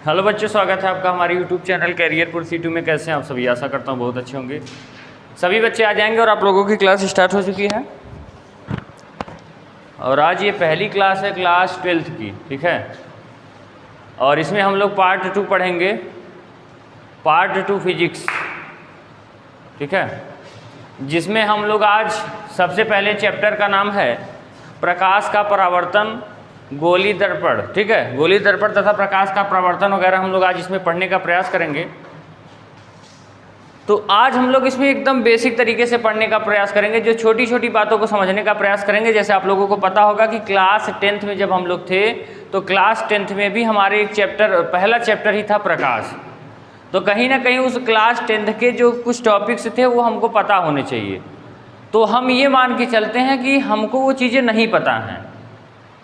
Hello बच्चों, स्वागत है आपका हमारे यूट्यूब चैनल कैरियर C2 में। कैसे हैं आप सभी? आशा करता हूँ बहुत अच्छे होंगे। सभी बच्चे आ जाएंगे और आप लोगों की क्लास स्टार्ट हो चुकी है। और आज ये पहली क्लास है क्लास 12th की, ठीक है। और इसमें हम लोग पार्ट 2 पढ़ेंगे, पार्ट 2 फिजिक्स, ठीक है। जिसमें हम लोग आज सबसे पहले चैप्टर का नाम है प्रकाश का परावर्तन, गोली दर्पण, ठीक है। गोली दर्पण तथा प्रकाश का परावर्तन वगैरह हम लोग आज इसमें पढ़ने का प्रयास करेंगे। तो आज हम लोग इसमें एकदम बेसिक तरीके से पढ़ने का प्रयास करेंगे, जो छोटी छोटी बातों को समझने का प्रयास करेंगे। जैसे आप लोगों को पता होगा कि क्लास 10th में जब हम लोग थे तो क्लास 10th में भी हमारे एक चैप्टर, पहला चैप्टर ही था प्रकाश। तो कहीं ना कहीं उस क्लास 10th के जो कुछ टॉपिक्स थे वो हमको पता होने चाहिए। तो हम ये मान के चलते हैं कि हमको वो चीज़ें नहीं पता हैं,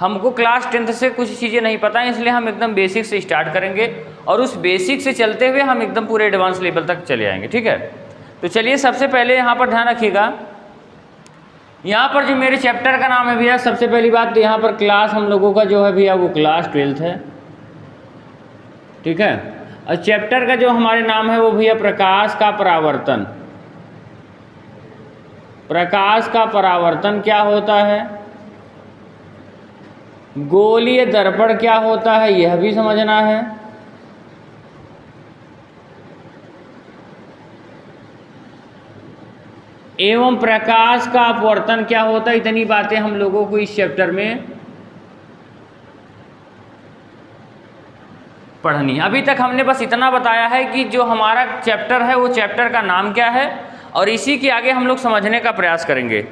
हमको क्लास 10th से कुछ चीज़ें नहीं पता हैं, इसलिए हम एकदम बेसिक से स्टार्ट करेंगे और उस बेसिक से चलते हुए हम एकदम पूरे एडवांस लेवल तक चले आएंगे, ठीक है। तो चलिए सबसे पहले यहाँ पर ध्यान रखिएगा, यहाँ पर जो मेरे चैप्टर का नाम है भैया, सबसे पहली बात तो यहाँ पर क्लास हम लोगों का जो है भैया वो क्लास 12th है, ठीक है। और चैप्टर का जो हमारे नाम है वो भैया प्रकाश का परावर्तन। प्रकाश का परावर्तन क्या होता है, गोलीय दर्पण क्या होता है यह भी समझना है, एवं प्रकाश का अपवर्तन क्या होता है। इतनी बातें हम लोगों को इस चैप्टर में पढ़नी है। अभी तक हमने बस इतना बताया है कि जो हमारा चैप्टर है वो चैप्टर का नाम क्या है, और इसी के आगे हम लोग समझने का प्रयास करेंगे।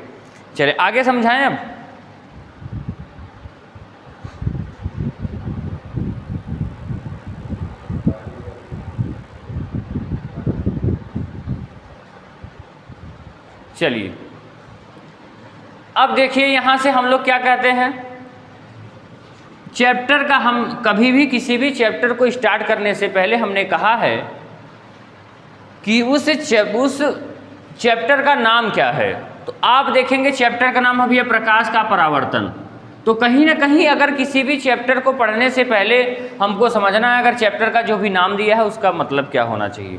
चलिए आगे समझाएं अब। चलिए अब देखिए, यहाँ से हम लोग क्या कहते हैं, चैप्टर का, हम कभी भी किसी भी चैप्टर को स्टार्ट करने से पहले हमने कहा है कि उस चैप्टर का नाम क्या है। तो आप देखेंगे चैप्टर का नाम अभी है प्रकाश का परावर्तन। तो कहीं ना कहीं अगर किसी भी चैप्टर को पढ़ने से पहले हमको समझना है अगर चैप्टर का जो भी नाम दिया है उसका मतलब क्या होना चाहिए।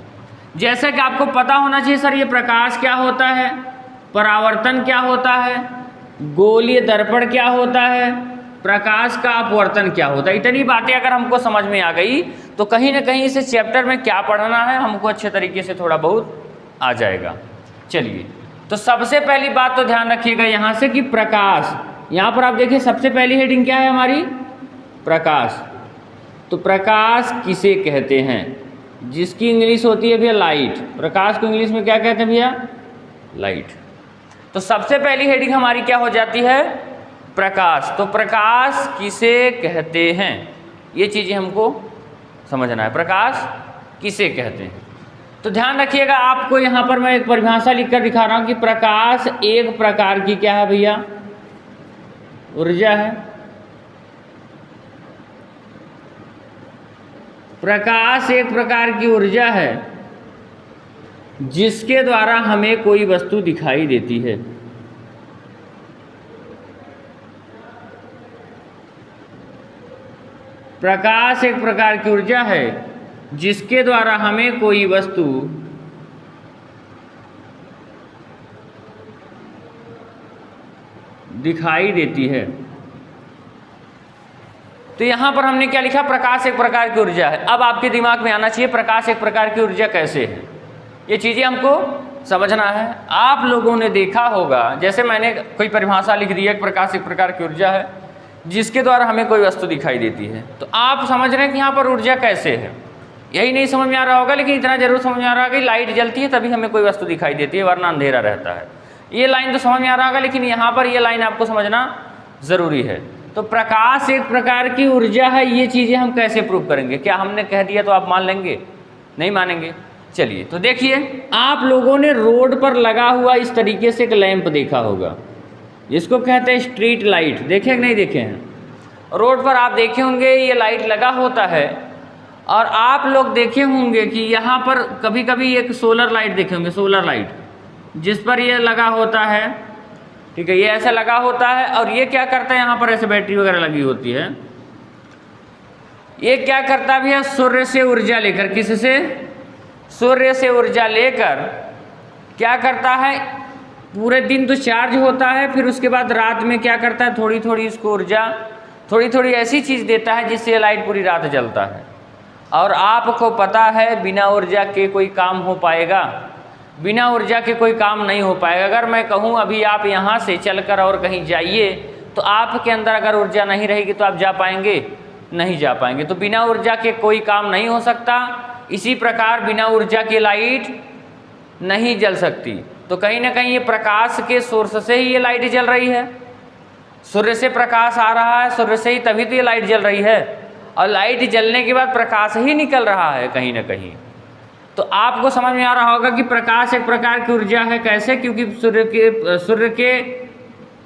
जैसे कि आपको पता होना चाहिए सर ये प्रकाश क्या होता है, परावर्तन क्या होता है, गोलीय दर्पण क्या होता है, प्रकाश का अपवर्तन क्या होता है। इतनी बातें अगर हमको समझ में आ गई तो कहीं ना कहीं इस चैप्टर में क्या पढ़ना है हमको अच्छे तरीके से थोड़ा बहुत आ जाएगा। चलिए तो सबसे पहली बात तो ध्यान रखिएगा यहाँ से कि प्रकाश, यहाँ पर आप देखिए सबसे पहली हेडिंग क्या है हमारी, प्रकाश। तो प्रकाश किसे कहते हैं, जिसकी इंग्लिश होती है भैया लाइट। प्रकाश को इंग्लिश में क्या कहते हैं भैया, लाइट। तो सबसे पहली हेडिंग हमारी क्या हो जाती है, प्रकाश। तो प्रकाश किसे कहते हैं ये चीज़ें हमको समझना है, प्रकाश किसे कहते हैं। तो ध्यान रखिएगा, आपको यहाँ पर मैं एक परिभाषा लिखकर दिखा रहा हूँ कि प्रकाश एक प्रकार की क्या है भैया, ऊर्जा है। प्रकाश एक प्रकार की ऊर्जा है जिसके द्वारा हमें कोई वस्तु दिखाई देती है। प्रकाश एक प्रकार की ऊर्जा है जिसके द्वारा हमें कोई वस्तु दिखाई देती है। तो यहाँ पर हमने क्या लिखा, प्रकाश एक प्रकार की ऊर्जा है। अब आपके दिमाग में आना चाहिए प्रकाश एक प्रकार की ऊर्जा कैसे है, ये चीज़ें हमको समझना है। आप लोगों ने देखा होगा, जैसे मैंने कोई परिभाषा लिख दी है, प्रकाश एक प्रकार की ऊर्जा है जिसके द्वारा हमें कोई वस्तु दिखाई देती है। तो आप समझ रहे हैं कि यहाँ पर ऊर्जा कैसे है, यही नहीं समझ में आ रहा होगा, लेकिन इतना जरूर समझ में आ रहा है कि लाइट जलती है तभी हमें कोई वस्तु दिखाई देती है, वरना अंधेरा रहता है। ये लाइन तो समझ में आ रहा होगा, लेकिन यहाँ पर ये लाइन आपको समझना ज़रूरी है। तो प्रकाश एक प्रकार की ऊर्जा है, ये चीज़ें हम कैसे प्रूव करेंगे? क्या हमने कह दिया तो आप मान लेंगे? नहीं मानेंगे। चलिए तो देखिए, आप लोगों ने रोड पर लगा हुआ इस तरीके से एक लैंप देखा होगा, जिसको कहते हैं स्ट्रीट लाइट। देखे कि नहीं देखे हैं? रोड पर आप देखे होंगे ये लाइट लगा होता है, और आप लोग देखे होंगे कि यहाँ पर कभी कभी एक सोलर लाइट देखे होंगे, सोलर लाइट जिस पर ये लगा होता है, ठीक है, ये ऐसे लगा होता है। और ये क्या करता है, यहाँ पर ऐसे बैटरी वगैरह लगी होती है, ये क्या करता भी है, सूर्य से ऊर्जा लेकर, किससे, सूर्य से ऊर्जा लेकर क्या करता है, पूरे दिन तो चार्ज होता है, फिर उसके बाद रात में क्या करता है, थोड़ी थोड़ी इसको ऊर्जा, थोड़ी थोड़ी ऐसी चीज़ देता है जिससे लाइट पूरी रात जलता है। और आपको पता है बिना ऊर्जा के कोई काम हो पाएगा, बिना ऊर्जा के कोई काम नहीं हो पाएगा। अगर मैं कहूँ अभी आप यहाँ से चलकर और कहीं जाइए, तो आपके अंदर अगर ऊर्जा नहीं रहेगी तो आप जा पाएंगे, नहीं जा पाएंगे। तो बिना ऊर्जा के कोई काम नहीं हो सकता। इसी प्रकार बिना ऊर्जा के लाइट नहीं जल सकती। तो कहीं ना कहीं ये प्रकाश के सोर्स से ही ये लाइट जल रही है, सूर्य से प्रकाश आ रहा है, सूर्य से ही तभी तो ये लाइट जल रही है। और लाइट जलने के बाद प्रकाश ही निकल रहा है कहीं ना कहीं। तो आपको समझ में आ रहा होगा कि प्रकाश एक प्रकार की ऊर्जा है। कैसे? क्योंकि सूर्य के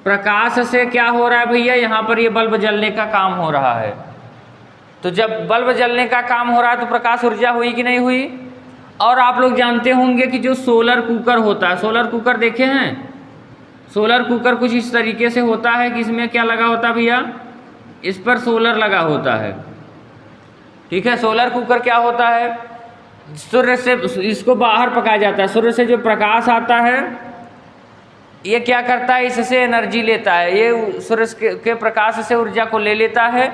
प्रकाश से क्या हो रहा है भैया, यहाँ पर ये बल्ब जलने का काम हो रहा है। तो जब बल्ब जलने का काम हो रहा है तो प्रकाश ऊर्जा हुई कि नहीं हुई। और आप लोग जानते होंगे कि जो सोलर कुकर होता है, सोलर कुकर देखे हैं, सोलर कुकर कुछ इस तरीके से होता है कि इसमें क्या लगा होता है भैया, इस पर सोलर लगा होता है, ठीक है। सोलर कुकर क्या होता है, सूर्य से इसको बाहर पकाया जाता है, सूर्य से जो प्रकाश आता है ये क्या करता है, इससे एनर्जी लेता है, ये सूर्य के प्रकाश से ऊर्जा को ले लेता है।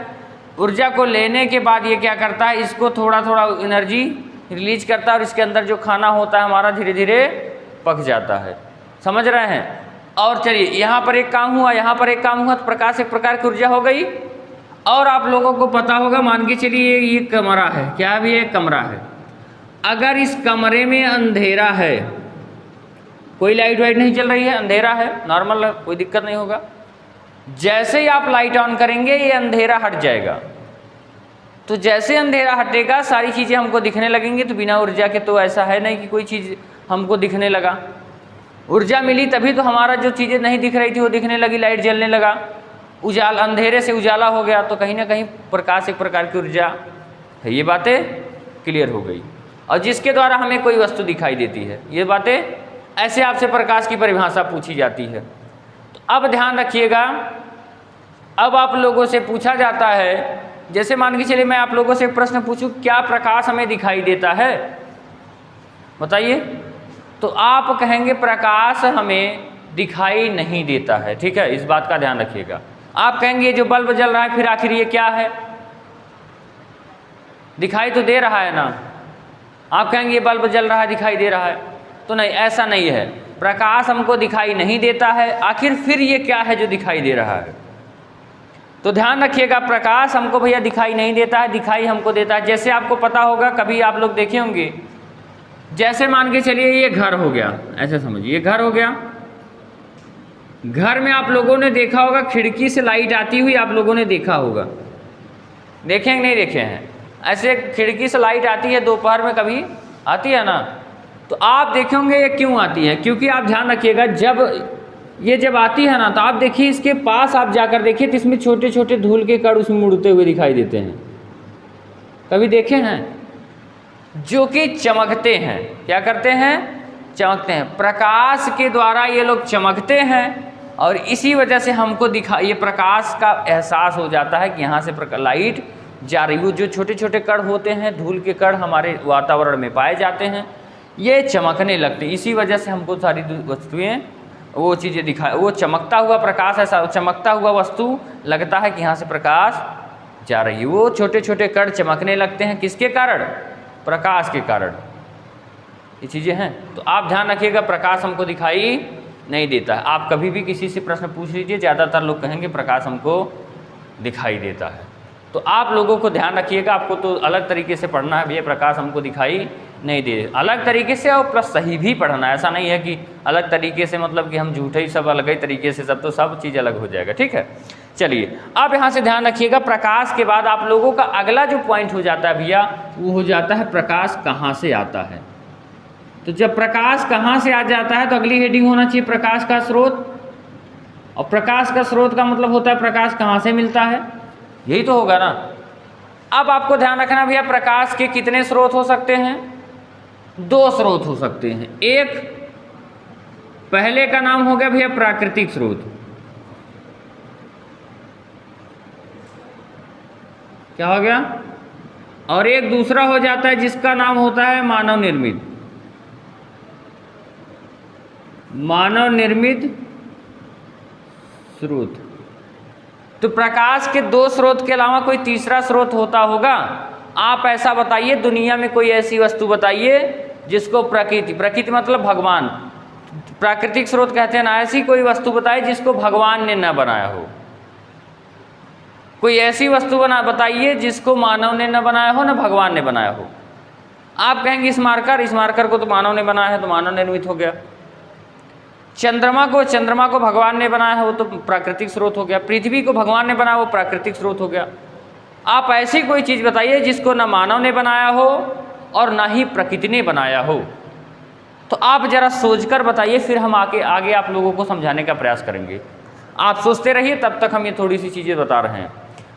ऊर्जा को लेने के बाद ये क्या करता है, इसको थोड़ा थोड़ा एनर्जी रिलीज करता है और इसके अंदर जो खाना होता है हमारा धीरे धीरे पक जाता है। समझ रहे हैं। और चलिए यहाँ पर एक काम हुआ, यहाँ पर एक काम हुआ, तो प्रकाश एक प्रकार की ऊर्जा हो गई। और आप लोगों को पता होगा, मान के चलिए ये कमरा है, क्या भी एक कमरा है। अगर इस कमरे में अंधेरा है, कोई लाइट वाइट नहीं चल रही है, अंधेरा है, नॉर्मल है, कोई दिक्कत नहीं होगा। जैसे ही आप लाइट ऑन करेंगे ये अंधेरा हट जाएगा। तो जैसे अंधेरा हटेगा सारी चीज़ें हमको दिखने लगेंगी। तो बिना ऊर्जा के तो ऐसा है नहीं कि कोई चीज़ हमको दिखने लगा। ऊर्जा मिली तभी तो हमारा जो चीज़ें नहीं दिख रही थी वो दिखने लगी, लाइट जलने लगा, उजाला, अंधेरे से उजाला हो गया। तो कहीं ना कहीं प्रकाश एक प्रकार की ऊर्जा है। ये बातें क्लियर हो गई। और जिसके द्वारा हमें कोई वस्तु दिखाई देती है, ये बातें, ऐसे आपसे प्रकाश की परिभाषा पूछी जाती है। तो अब ध्यान रखिएगा, अब आप लोगों से पूछा जाता है, जैसे मान के चलिए मैं आप लोगों से एक प्रश्न पूछूं, क्या प्रकाश हमें दिखाई देता है, बताइए। तो आप कहेंगे प्रकाश हमें दिखाई नहीं देता है, ठीक है, इस बात का ध्यान रखिएगा। आप कहेंगे ये जो बल्ब जल रहा है फिर आखिर ये क्या है, दिखाई तो दे रहा है ना। आप कहेंगे ये बल्ब जल रहा है, दिखाई दे रहा है, तो नहीं, ऐसा नहीं है। प्रकाश हमको दिखाई नहीं देता है, आखिर फिर ये क्या है जो दिखाई दे रहा है। तो ध्यान रखिएगा, प्रकाश हमको भैया दिखाई नहीं देता है, दिखाई हमको देता है। जैसे आपको पता होगा, कभी आप लोग देखे होंगे, जैसे मान के चलिए ये घर हो गया, ऐसे समझिए ये घर हो गया। घर में आप लोगों ने देखा होगा खिड़की से लाइट आती हुई, आप लोगों ने देखा होगा, देखे नहीं देखे हैं, ऐसे खिड़की से लाइट आती है, दोपहर में कभी आती है ना। तो आप देखे होंगे ये क्यों आती है, क्योंकि आप ध्यान रखिएगा, जब आती है ना, तो आप देखिए इसके पास आप जाकर देखिए तो इसमें छोटे छोटे धूल के कण उसमें मुड़ते हुए दिखाई देते हैं, कभी देखे हैं, जो कि चमकते हैं। क्या करते हैं, चमकते हैं। प्रकाश के द्वारा ये लोग चमकते हैं और इसी वजह से हमको ये प्रकाश का एहसास हो जाता है कि यहाँ से लाइट जा रही हो। जो छोटे छोटे कण होते हैं, धूल के कण हमारे वातावरण में पाए जाते हैं, ये चमकने लगते हैं। इसी वजह से हमको सारी वस्तुएं, वो चीज़ें दिखाए, वो चमकता हुआ प्रकाश, ऐसा चमकता हुआ वस्तु लगता है कि यहाँ से प्रकाश जा रही है। वो छोटे छोटे कण चमकने लगते हैं, किसके कारण, प्रकाश के कारण। ये चीज़ें हैं। तो आप ध्यान रखिएगा, प्रकाश हमको दिखाई नहीं देता है। आप कभी भी किसी से प्रश्न पूछ लीजिए, ज़्यादातर लोग कहेंगे प्रकाश हमको दिखाई देता है। तो आप लोगों को ध्यान रखिएगा, आपको तो अलग तरीके से पढ़ना है भैया, प्रकाश हमको दिखाई नहीं दे, अलग तरीके से और प्लस सही भी पढ़ना है। ऐसा नहीं है कि अलग तरीके से मतलब कि हम झूठे ही सब, अलग ही तरीके से सब, तो सब चीज़ अलग हो जाएगा, ठीक है। चलिए अब यहाँ से ध्यान रखिएगा, प्रकाश के बाद आप लोगों का अगला जो पॉइंट हो जाता है भैया, वो हो जाता है प्रकाश कहाँ से आता है। तो जब प्रकाश कहाँ से आ जाता है तो अगली हेडिंग होना चाहिए प्रकाश का स्रोत। और प्रकाश का स्रोत का मतलब होता है प्रकाश कहाँ से मिलता है, यही तो होगा ना। अब आपको ध्यान रखना भैया, प्रकाश के कितने स्रोत हो सकते हैं, दो स्रोत हो सकते हैं। एक, पहले का नाम हो गया भैया प्राकृतिक स्रोत। क्या हो गया, और एक दूसरा हो जाता है जिसका नाम होता है मानव निर्मित। मानव निर्मित स्रोत। तो प्रकाश के दो स्रोत के अलावा कोई तीसरा स्रोत होता होगा? आप ऐसा बताइए, दुनिया में कोई ऐसी वस्तु बताइए जिसको प्रकृति मतलब भगवान, प्राकृतिक स्रोत कहते हैं ना, ऐसी कोई वस्तु बताइए जिसको भगवान ने न बनाया हो। कोई ऐसी वस्तु बताइए जिसको मानव ने न बनाया हो, न भगवान ने बनाया हो। आप कहेंगे इस मार्कर को तो मानव ने बनाया है, तो मानव निर्मित हो गया। चंद्रमा को भगवान ने बनाया है, वो तो प्राकृतिक स्रोत हो गया। पृथ्वी को भगवान ने बनाया, वो प्राकृतिक स्रोत हो गया। आप ऐसी कोई चीज़ बताइए जिसको न मानव ने बनाया हो और ना ही प्रकृति ने बनाया हो। तो आप जरा सोचकर बताइए, फिर हम आगे आप लोगों को समझाने का प्रयास करेंगे। आप सोचते रहिए, तब तक हम ये थोड़ी सी चीज़ें बता रहे हैं।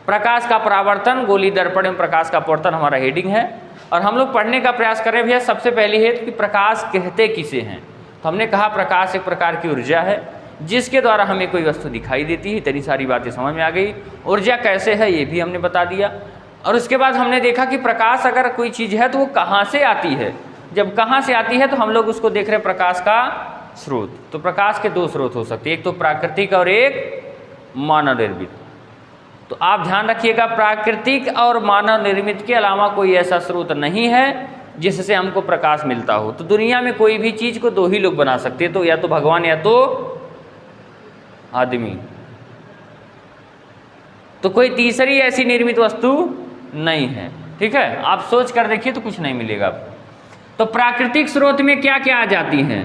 प्रकाश का परावर्तन, गोली दर्पण में प्रकाश का परावर्तन हमारा हेडिंग है, और हम लोग पढ़ने का प्रयास कर रहे हैं। भैया सबसे पहली है कि प्रकाश कहते किसे हैं। तो हमने कहा प्रकाश एक प्रकार की ऊर्जा है जिसके द्वारा हमें कोई वस्तु दिखाई देती है। इतनी सारी बातें समझ में आ गई। ऊर्जा कैसे है ये भी हमने बता दिया। और उसके बाद हमने देखा कि प्रकाश अगर कोई चीज़ है तो वो कहाँ से आती है। जब कहाँ से आती है तो हम लोग उसको देख रहे हैं प्रकाश का स्रोत। तो प्रकाश के दो स्रोत हो सकते हैं, एक तो प्राकृतिक और एक मानव निर्मित। तो आप ध्यान रखिएगा, प्राकृतिक और मानव निर्मित के अलावा कोई ऐसा स्रोत नहीं है जिससे हमको प्रकाश मिलता हो। तो दुनिया में कोई भी चीज़ को दो ही लोग बना सकते हैं, तो या तो भगवान या तो आदमी। तो कोई तीसरी ऐसी निर्मित वस्तु नहीं है। ठीक है, आप सोच कर देखिए तो कुछ नहीं मिलेगा आपको। तो प्राकृतिक स्रोत में क्या क्या आ जाती हैं?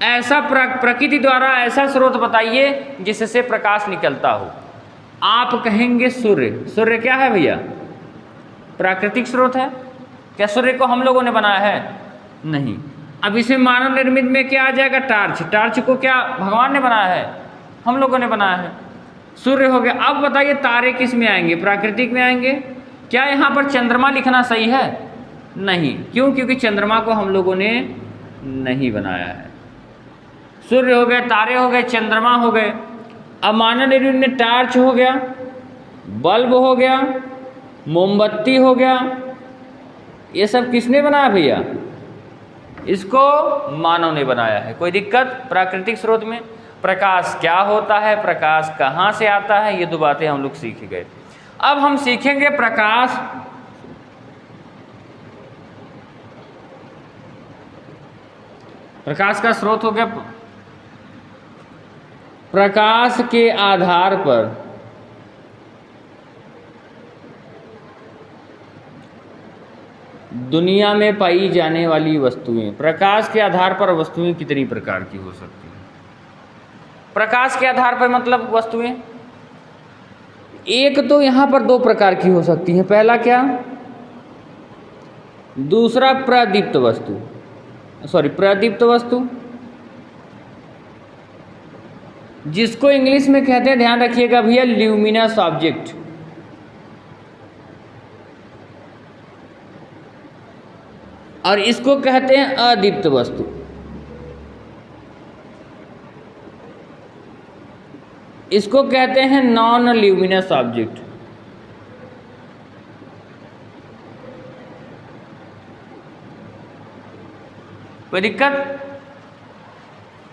ऐसा प्रकृति द्वारा ऐसा स्रोत बताइए जिससे प्रकाश निकलता हो। आप कहेंगे सूर्य। सूर्य क्या है भैया? प्राकृतिक स्रोत है। क्या सूर्य को हम लोगों ने बनाया है? नहीं। अब इसमें मानव निर्मित में क्या आ जाएगा? टार्च। टार्च को क्या भगवान ने बनाया है? हम लोगों ने बनाया है। सूर्य हो गया। अब बताइए तारे किस में आएंगे? प्राकृतिक में आएंगे। क्या यहाँ पर चंद्रमा लिखना सही है? नहीं। क्यों? क्योंकि चंद्रमा को हम लोगों ने नहीं बनाया है। सूर्य हो गए, तारे हो गए, चंद्रमा हो गए। अब मानव निर्मित में टार्च हो गया, बल्ब हो गया, मोमबत्ती हो गया। ये सब किसने बनाया भैया? इसको मानव ने बनाया है। कोई दिक्कत? प्राकृतिक स्रोत में प्रकाश क्या होता है, प्रकाश कहाँ से आता है, ये दो बातें हम लोग सीख गए। अब हम सीखेंगे प्रकाश का स्रोत हो गया। प्रकाश के आधार पर दुनिया में पाई जाने वाली वस्तुएं। प्रकाश के आधार पर वस्तुएं कितनी प्रकार की हो सकती हैं? प्रकाश के आधार पर मतलब वस्तुएं, एक तो यहाँ पर दो प्रकार की हो सकती हैं। पहला क्या? दूसरा प्रदीप्त वस्तु, प्रदीप्त वस्तु, जिसको इंग्लिश में कहते हैं, ध्यान रखिएगा भैया, ल्यूमिनस ऑब्जेक्ट। और इसको कहते हैं अदीप्त वस्तु। इसको कहते हैं नॉन ल्यूमिनस ऑब्जेक्ट। कोई दिक्कत?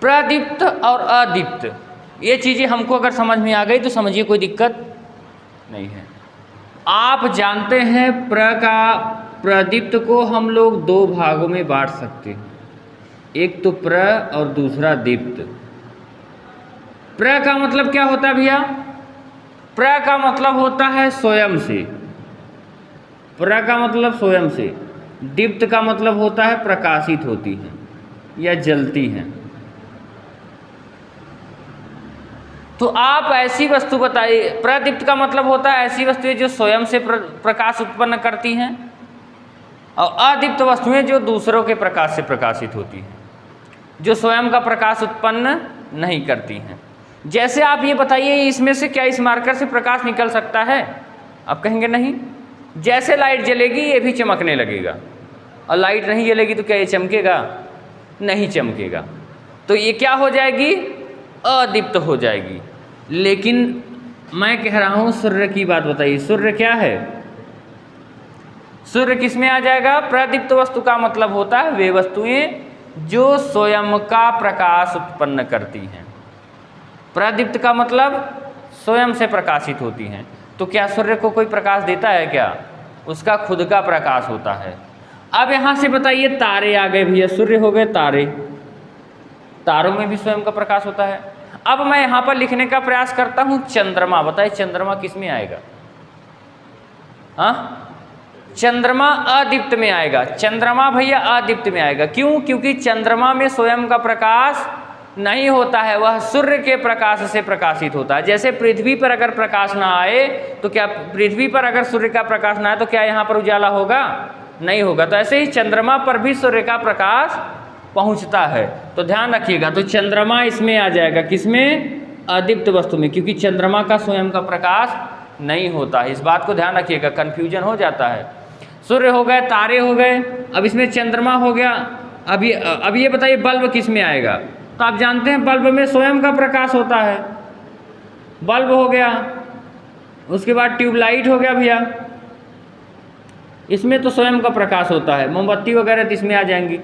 प्रदीप्त और अदीप्त ये चीज़ें हमको अगर समझ में आ गई तो समझिए कोई दिक्कत नहीं है। आप जानते हैं प्रदीप्त को हम लोग दो भागों में बांट सकते हैं, एक तो प्र और दूसरा दीप्त। प्र का मतलब क्या होता है भैया? प्र का मतलब होता है स्वयं से। प्र का मतलब स्वयं से। दीप्त का मतलब होता है प्रकाशित होती हैं या जलती हैं। तो आप ऐसी वस्तु बताइए। प्रदीप्त का मतलब होता है ऐसी वस्तुएं जो स्वयं से प्रकाश उत्पन्न करती हैं, और अदीप्त वस्तुएं जो दूसरों के प्रकाश से प्रकाशित होती हैं, जो स्वयं का प्रकाश उत्पन्न नहीं करती हैं। जैसे आप ये बताइए, इसमें से क्या इस मार्कर से प्रकाश निकल सकता है? आप कहेंगे नहीं। जैसे लाइट जलेगी ये भी चमकने लगेगा, और लाइट नहीं जलेगी तो क्या ये चमकेगा? नहीं चमकेगा। तो ये क्या हो जाएगी? अदीप्त हो जाएगी। लेकिन मैं कह रहा हूँ सूर्य की बात बताइए। सूर्य क्या है? सूर्य किस में आ जाएगा? प्रदीप्त वस्तु का मतलब होता है वे वस्तुएं जो स्वयं का प्रकाश उत्पन्न करती हैं। प्रदीप्त का मतलब स्वयं से प्रकाशित होती हैं। तो क्या सूर्य को कोई प्रकाश देता है क्या? उसका खुद का प्रकाश होता है। अब यहाँ से बताइए, तारे आ गए भैया, सूर्य हो गए तारे, तारों में भी स्वयं का प्रकाश होता है। अब मैं यहाँ पर लिखने का प्रयास करता हूँ चंद्रमा। बताइए चंद्रमा किस में आएगा? हाँ, चंद्रमा अदीप्त में आएगा। चंद्रमा भैया अदीप्त में आएगा। क्यों? क्योंकि चंद्रमा में स्वयं का प्रकाश नहीं होता है, वह सूर्य के प्रकाश से प्रकाशित होता है। जैसे पृथ्वी पर अगर प्रकाश ना आए तो क्या पृथ्वी पर अगर सूर्य का प्रकाश ना आए तो क्या यहाँ पर उजाला होगा? नहीं होगा। तो ऐसे ही चंद्रमा पर भी सूर्य का प्रकाश पहुँचता है। तो ध्यान रखिएगा, तो चंद्रमा इसमें आ जाएगा, किसमें? अदीप्त वस्तु में, क्योंकि चंद्रमा का स्वयं का प्रकाश नहीं होता है। इस बात को ध्यान रखिएगा, कन्फ्यूजन हो जाता है। सूर्य हो गए, तारे हो गए, अब इसमें चंद्रमा हो गया। अब ये बताइए बल्ब किस में आएगा? तो आप जानते हैं बल्ब में स्वयं का प्रकाश होता है। बल्ब हो गया, उसके बाद ट्यूबलाइट हो गया भैया, इसमें तो स्वयं का प्रकाश होता है। मोमबत्ती वगैरह तो इसमें आ जाएंगी।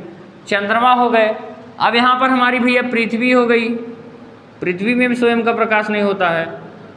चंद्रमा हो गए। अब यहाँ पर हमारी भैया पृथ्वी हो गई, पृथ्वी में भी स्वयं का प्रकाश नहीं होता है।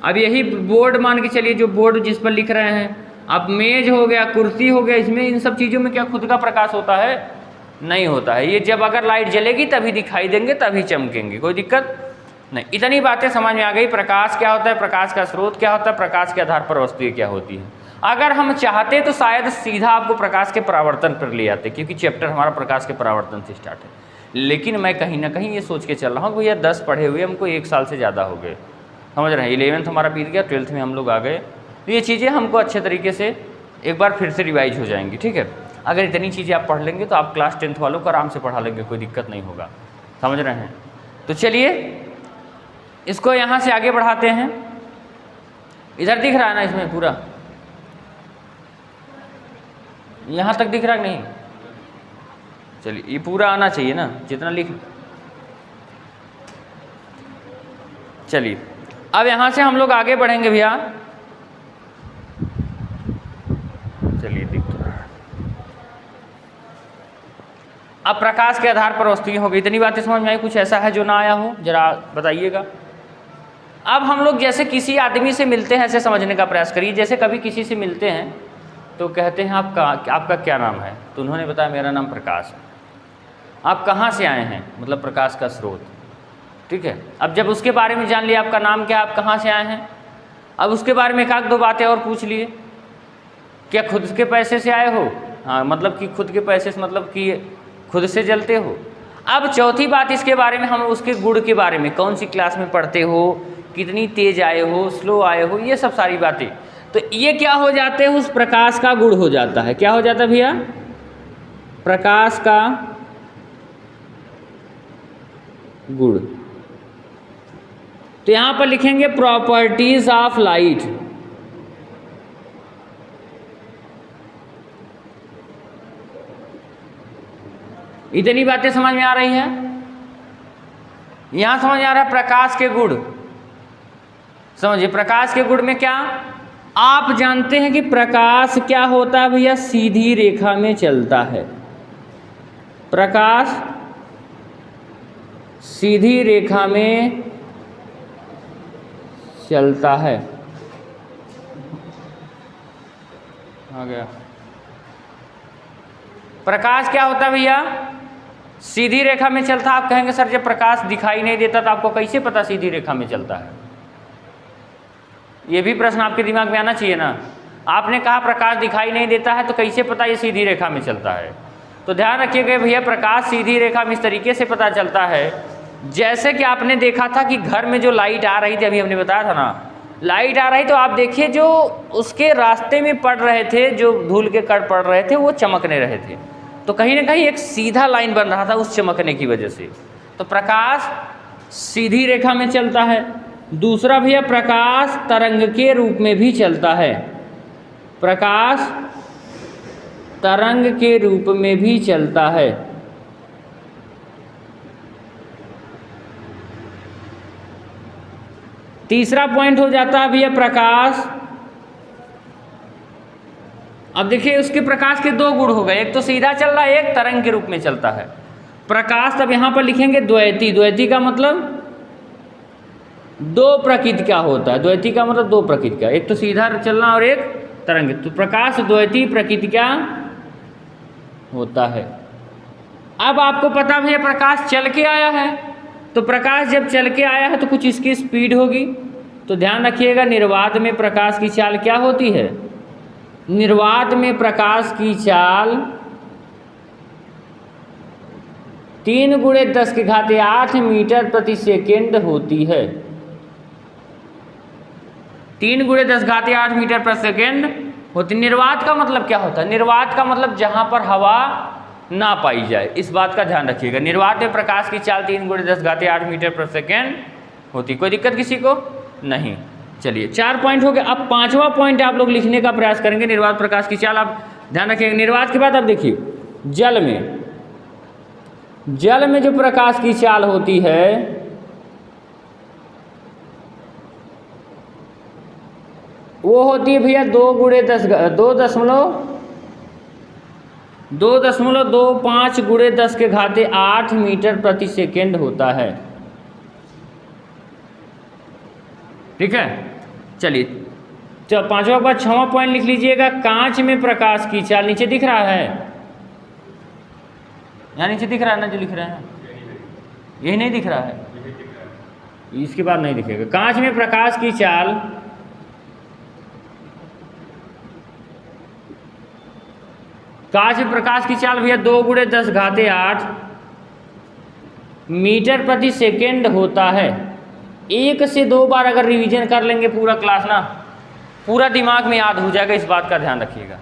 अब यही बोर्ड मान के चलिए, जो बोर्ड जिस पर लिख रहे हैं। अब मेज हो गया, कुर्सी हो गया, इसमें इन सब चीज़ों में क्या खुद का प्रकाश होता है? नहीं होता है। ये जब अगर लाइट जलेगी तभी दिखाई देंगे, तभी चमकेंगे, कोई दिक्कत नहीं। इतनी बातें समझ में आ गई। प्रकाश क्या होता है, प्रकाश का स्रोत क्या होता है, प्रकाश के आधार पर वस्तुएं क्या होती है। अगर हम चाहते तो शायद सीधा आपको प्रकाश के परावर्तन पर ले आते, क्योंकि चैप्टर हमारा प्रकाश के परावर्तन से स्टार्ट है। लेकिन मैं कहीं ना कहीं ये सोच के चल रहा हूँ भैया 10 पढ़े हुए हमको 1 साल से ज़्यादा हो गए, समझ रहे हैं। 11th हमारा बीत गया, 12th में हम लोग आ गए, तो ये चीज़ें हमको अच्छे तरीके से एक बार फिर से रिवाइज हो जाएंगी, ठीक है। अगर इतनी चीज़ें आप पढ़ लेंगे तो आप क्लास 10th वालों को आराम से पढ़ा लेंगे, कोई दिक्कत नहीं होगा, समझ रहे हैं। तो चलिए इसको यहाँ से आगे बढ़ाते हैं। इधर दिख रहा है ना, इसमें पूरा यहाँ तक दिख रहा है नहीं? चलिए ये पूरा आना चाहिए ना, जितना लिख। चलिए अब यहाँ से हम लोग आगे बढ़ेंगे भैया। चलिए दिख रहा है। अब प्रकाश के आधार पर वस्तुएं हो गई। इतनी बातें समझ में आई? कुछ ऐसा है जो ना आया हो, जरा बताइएगा। अब हम लोग जैसे किसी आदमी से मिलते हैं, ऐसे समझने का प्रयास करिए। जैसे कभी किसी से मिलते हैं तो कहते हैं आपका क्या नाम है? तो उन्होंने बताया मेरा नाम प्रकाश है। आप कहाँ से आए हैं? मतलब प्रकाश का स्रोत, ठीक है। अब जब उसके बारे में जान लिया आपका नाम क्या, आप कहाँ से आए हैं, अब उसके बारे में 1-2 बातें और पूछ लिए। क्या खुद के पैसे से आए हो? हाँ, मतलब कि खुद के पैसे से, मतलब कि खुद से जलते हो। अब चौथी बात इसके बारे में, हम उसके गुण के बारे में, कौन सी क्लास में पढ़ते हो, कितनी तेज आए हो, स्लो आए हो, ये सब सारी बातें। तो ये क्या हो जाते हैं? उस प्रकाश का गुण हो जाता है। क्या हो जाता है भैया? प्रकाश का गुण। तो यहां पर लिखेंगे प्रॉपर्टीज ऑफ लाइट। इतनी बातें समझ में आ रही हैं? यहां समझ आ रहा है प्रकाश के गुण। समझिए प्रकाश के गुण में क्या, आप जानते हैं कि प्रकाश क्या होता है भैया? सीधी रेखा में चलता है। प्रकाश सीधी रेखा में चलता है। आ गया। प्रकाश क्या होता है भैया? सीधी रेखा में चलता। आप कहेंगे सर जब प्रकाश दिखाई नहीं देता तो आपको कैसे पता सीधी रेखा में चलता है? ये भी प्रश्न आपके दिमाग में आना चाहिए ना। आपने कहा प्रकाश दिखाई नहीं देता है तो कैसे पता ये सीधी रेखा में चलता है? तो ध्यान रखिएगा भैया, प्रकाश सीधी रेखा में इस तरीके से पता चलता है, जैसे कि आपने देखा था कि घर में जो लाइट आ रही थी, अभी हमने बताया था ना, लाइट आ रही तो आप देखिए जो उसके रास्ते में पड़ रहे थे, जो धूल के कण पड़ रहे थे, वो चमकने रहे थे। तो कहीं ना कहीं एक सीधा लाइन बन रहा था उस चमकने की वजह से। तो प्रकाश सीधी रेखा में चलता है। दूसरा भैया, प्रकाश तरंग के रूप में भी चलता है। प्रकाश तरंग के रूप में भी चलता है। तीसरा पॉइंट हो जाता है भैया, प्रकाश अब देखिए उसके प्रकाश के दो गुण हो गए, एक तो सीधा चल रहा है, एक तरंग के रूप में चलता है। प्रकाश तब यहाँ पर लिखेंगे द्वैती। द्वैती का मतलब दो प्रकृति का होता है। द्वैती का मतलब दो प्रकृति का, एक तो सीधा चलना और एक तरंग। तो प्रकाश द्वैती प्रकृति का होता है। अब आपको पता भी है प्रकाश चल के आया है, तो प्रकाश जब चल के आया है तो कुछ इसकी स्पीड होगी। तो ध्यान रखिएगा, निर्वात में प्रकाश की चाल क्या होती है? निर्वात में प्रकाश की चाल 3 × 10⁸ मीटर प्रति सेकेंड होती है। 3 × 10⁸ मीटर प्रति सेकेंड होती। निर्वात का मतलब क्या होता है? निर्वात का मतलब जहाँ पर हवा ना पाई जाए, इस बात का ध्यान रखिएगा। निर्वात में प्रकाश की चाल 3 × 10⁸ मीटर प्रति सेकेंड होती। कोई दिक्कत किसी को नहीं। चलिए 4 पॉइंट हो गए। अब 5वां पॉइंट आप लोग लिखने का प्रयास करेंगे, निर्वात प्रकाश की चाल। आप ध्यान रखिएगा। निर्वात के बाद आप देखिए जल में जो प्रकाश की चाल होती है वो होती है भैया 2.25 × 10⁸ मीटर प्रति सेकेंड होता है। ठीक है, चलिए तो 5वां के बाद 6वां पॉइंट लिख लीजिएगा। कांच में प्रकाश की चाल, नीचे दिख रहा है, यहाँ नीचे दिख रहा है ना जो लिख रहे हैं, यही नहीं दिख रहा है, इसके बाद नहीं दिखेगा। कांच में प्रकाश की चाल भैया 2 × 10⁸ मीटर प्रति सेकेंड होता है। 1 से 2 बार अगर रिवीजन कर लेंगे पूरा क्लास ना, पूरा दिमाग में याद हो जाएगा। इस बात का ध्यान रखिएगा।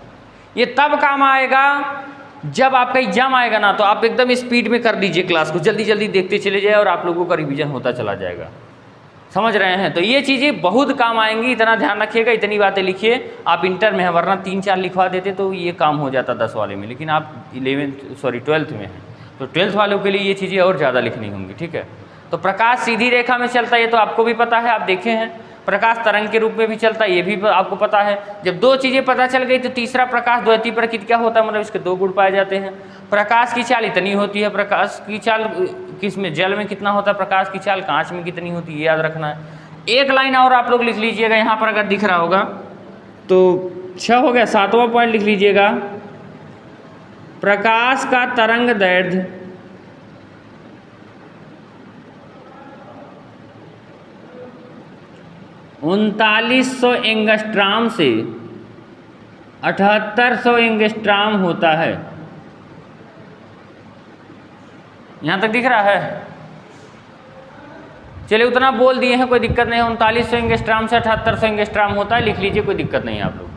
ये तब काम आएगा जब आपका एग्जाम आएगा ना, तो आप एकदम स्पीड में कर दीजिए क्लास को, जल्दी जल्दी देखते चले जाए और आप लोगों का रिवीजन होता चला जाएगा। समझ रहे हैं? तो ये चीज़ें बहुत काम आएंगी, इतना ध्यान रखिएगा। इतनी बातें लिखिए। आप इंटर में हैं, वरना 3-4 लिखवा देते तो ये काम हो जाता 10 वाले में, लेकिन आप 12th में हैं, तो 12th वालों के लिए ये चीज़ें और ज़्यादा लिखनी होंगी। ठीक है, तो प्रकाश सीधी रेखा में चलता है, ये तो आपको भी पता है, आप देखे हैं। प्रकाश तरंग के रूप में भी चलता है, ये भी आपको पता है। जब 2 चीज़ें पता चल गई तो तीसरा प्रकाश द्वैती प्रकृति क्या होता है, मतलब इसके 2 गुण पाए जाते हैं। प्रकाश की चाल इतनी होती है। प्रकाश की चाल किस में? जल में कितना होता है प्रकाश की चाल, कांच में कितनी होती है, ये याद रखना है। एक लाइन और आप लोग लिख लीजिएगा, यहाँ पर अगर दिख रहा होगा तो 6 हो गया। 7वां पॉइंट लिख लीजिएगा। प्रकाश का तरंग दैर्ध्य 3900 एंगस्ट्राम से 7800 एंगस्ट्राम होता है। यहाँ तक दिख रहा है? चलिए उतना बोल दिए हैं, कोई दिक्कत नहीं है। 3900 एंगस्ट्राम से 7800 एंगस्ट्राम होता है, लिख लीजिए, कोई दिक्कत नहीं है आप लोग।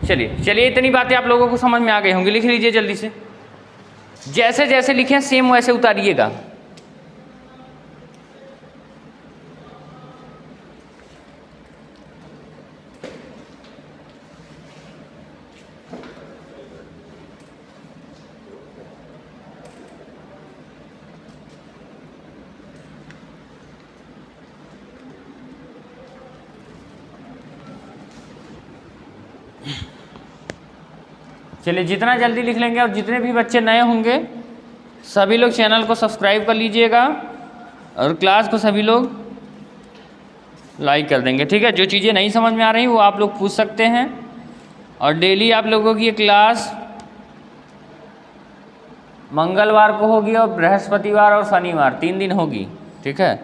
चलिए इतनी बातें आप लोगों को समझ में आ गई होंगी। लिख लीजिए जल्दी से, जैसे जैसे लिखें सेम वैसे उतारिएगा। चलिए जितना जल्दी लिख लेंगे, और जितने भी बच्चे नए होंगे सभी लोग चैनल को सब्सक्राइब कर लीजिएगा और क्लास को सभी लोग लाइक कर देंगे। ठीक है, जो चीज़ें नहीं समझ में आ रही वो आप लोग पूछ सकते हैं। और डेली आप लोगों की ये क्लास मंगलवार को होगी और बृहस्पतिवार और शनिवार 3 दिन होगी। ठीक है,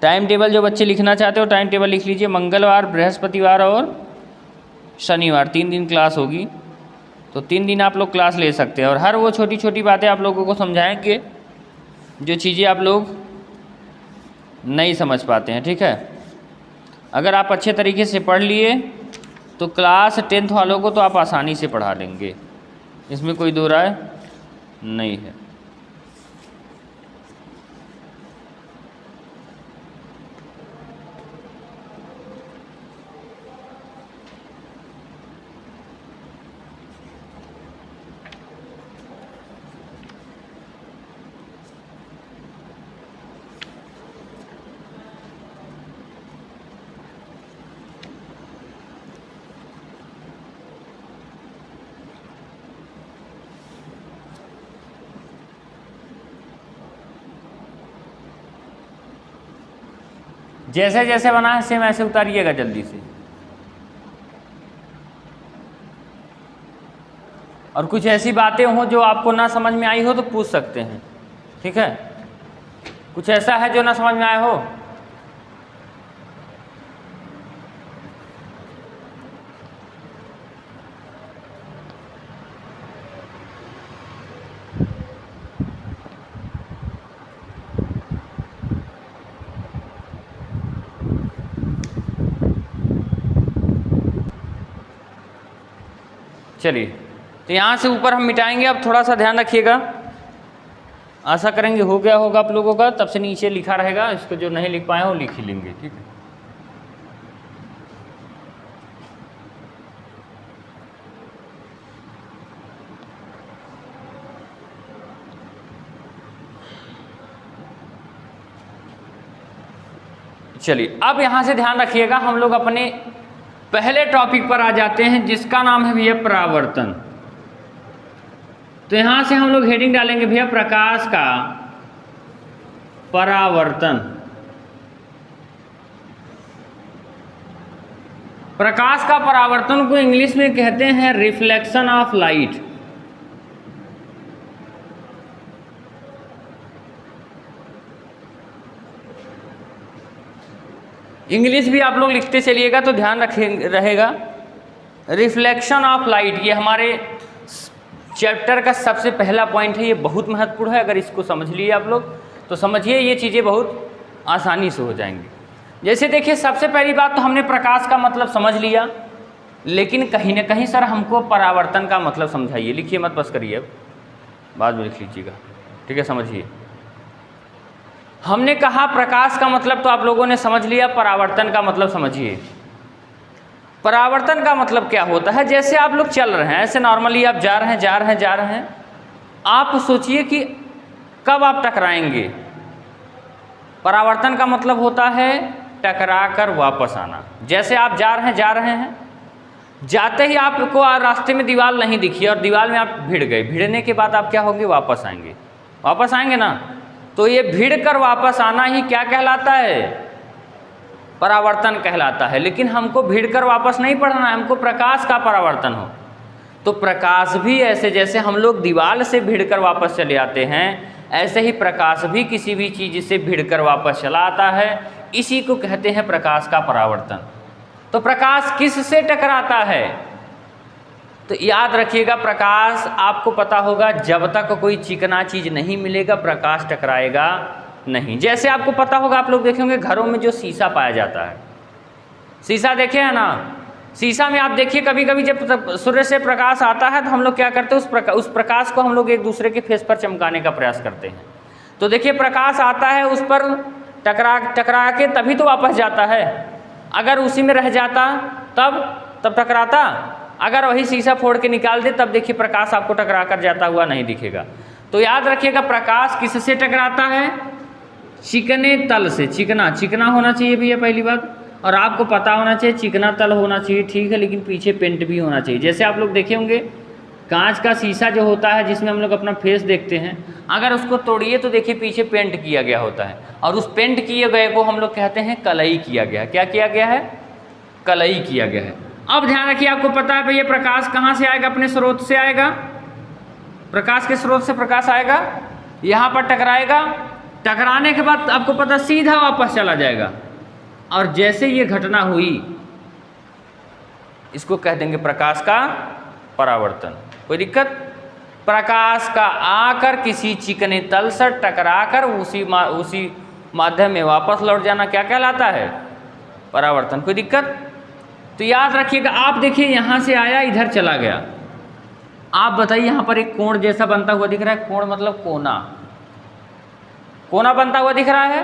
टाइम टेबल जो बच्चे लिखना चाहते हो टाइम टेबल लिख लीजिए। मंगलवार, बृहस्पतिवार और शनिवार 3 दिन क्लास होगी, तो 3 दिन आप लोग क्लास ले सकते हैं। और हर वो छोटी छोटी बातें आप लोगों को समझाएंगे जो चीज़ें आप लोग नहीं समझ पाते हैं। ठीक है, अगर आप अच्छे तरीके से पढ़ लिए तो क्लास 10th वालों को तो आप आसानी से पढ़ा देंगे, इसमें कोई दो राय नहीं है। जैसे जैसे बना है सेम ऐसे उतारिएगा जल्दी से। और कुछ ऐसी बातें हों जो आपको ना समझ में आई हो तो पूछ सकते हैं, ठीक है। कुछ ऐसा है जो ना समझ में आया हो? चलिए, तो यहाँ से ऊपर हम मिटाएंगे। अब थोड़ा सा ध्यान रखिएगा, आशा करेंगे हो गया होगा आप लोगों का। तब से नीचे लिखा रहेगा, इसको जो नहीं लिख पाए हो लिख ही लेंगे, ठीक है। चलिए, अब यहाँ से ध्यान रखिएगा, हम लोग अपने पहले टॉपिक पर आ जाते हैं जिसका नाम है भैया परावर्तन। तो यहाँ से हम लोग हेडिंग डालेंगे भैया प्रकाश का परावर्तन। प्रकाश का परावर्तन को इंग्लिश में कहते हैं रिफ्लेक्शन ऑफ लाइट। इंग्लिश भी आप लोग लिखते चलिएगा तो ध्यान रहेगा। रिफ्लेक्शन ऑफ लाइट, ये हमारे चैप्टर का सबसे पहला पॉइंट है। ये बहुत महत्वपूर्ण है, अगर इसको समझ लिए आप लोग तो समझिए ये चीज़ें बहुत आसानी से हो जाएंगी। जैसे देखिए, सबसे पहली बात तो हमने प्रकाश का मतलब समझ लिया, लेकिन कहीं ना कहीं सर हमको परावर्तन का मतलब समझाइए। लिखिए मत बस करिए, अब बाद में लिख लीजिएगा, ठीक है। समझिए, हमने कहा प्रकाश का मतलब तो आप लोगों ने समझ लिया, परावर्तन का मतलब समझिए। परावर्तन का मतलब क्या होता है? जैसे आप लोग चल रहे हैं, ऐसे नॉर्मली आप जा रहे हैं, आप सोचिए कि कब आप टकराएंगे। परावर्तन का मतलब होता है टकरा कर वापस आना। जैसे आप जा रहे हैं, जाते ही आपको रास्ते में दीवार नहीं दिखी और दीवार में आप भिड़ गए। भिड़ने के बाद आप क्या होंगे? वापस आएंगे ना। तो ये भिड़ कर वापस आना ही क्या कहलाता है? परावर्तन कहलाता है। लेकिन हमको भिड़ कर वापस नहीं पढ़ना है, हमको प्रकाश का परावर्तन हो। तो प्रकाश भी ऐसे, जैसे हम लोग दीवार से भिड़ कर वापस चले आते हैं, ऐसे ही प्रकाश भी किसी भी चीज़ से भिड़ कर वापस चला आता है। इसी को कहते हैं प्रकाश का परावर्तन। तो प्रकाश किससे टकराता है? तो याद रखिएगा, प्रकाश आपको पता होगा, जब तक कोई चिकना चीज़ नहीं मिलेगा प्रकाश टकराएगा नहीं। जैसे आपको पता होगा, आप लोग देखेंगे घरों में जो शीशा पाया जाता है, शीशा देखे है ना। शीशा में आप देखिए, कभी कभी जब सूर्य से प्रकाश आता है तो हम लोग क्या करते हैं? उस प्रकाश को हम लोग एक दूसरे के फेस पर चमकाने का प्रयास करते हैं। तो देखिए, प्रकाश आता है, उस पर टकरा के तभी तो वापस जाता है। अगर उसी में रह जाता तब टकराता। अगर वही शीशा फोड़ के निकाल दे तब देखिए प्रकाश आपको टकरा कर जाता हुआ नहीं दिखेगा। तो याद रखिएगा, प्रकाश किससे टकराता है? चिकने तल से। चिकना होना चाहिए भैया पहली बात, और आपको पता होना चाहिए चिकना तल होना चाहिए, ठीक है, लेकिन पीछे पेंट भी होना चाहिए। जैसे आप लोग देखे होंगे, कांच का शीशा जो होता है जिसमें हम लोग अपना फेस देखते हैं, अगर उसको तोड़िए तो देखिए पीछे पेंट किया गया होता है, और उस पेंट किए गए को हम लोग कहते हैं कलई किया गया। क्या किया गया है? कलई किया गया है। अब ध्यान रखिए, आपको पता है भैया प्रकाश कहाँ से आएगा? अपने स्रोत से आएगा। प्रकाश के स्रोत से प्रकाश आएगा, यहाँ पर टकराएगा, टकराने के बाद आपको पता सीधा वापस चला जाएगा। और जैसे ये घटना हुई, इसको कह देंगे प्रकाश का परावर्तन। कोई दिक्कत? प्रकाश का आकर किसी चिकने तल से टकराकर उसी माध्यम में वापस लौट जाना क्या कहलाता है? परावर्तन। कोई दिक्कत? तो याद रखिएगा, आप देखिए यहाँ से आया, इधर चला गया। आप बताइए, यहाँ पर एक कोण जैसा बनता हुआ दिख रहा है। कोण मतलब कोना बनता हुआ दिख रहा है।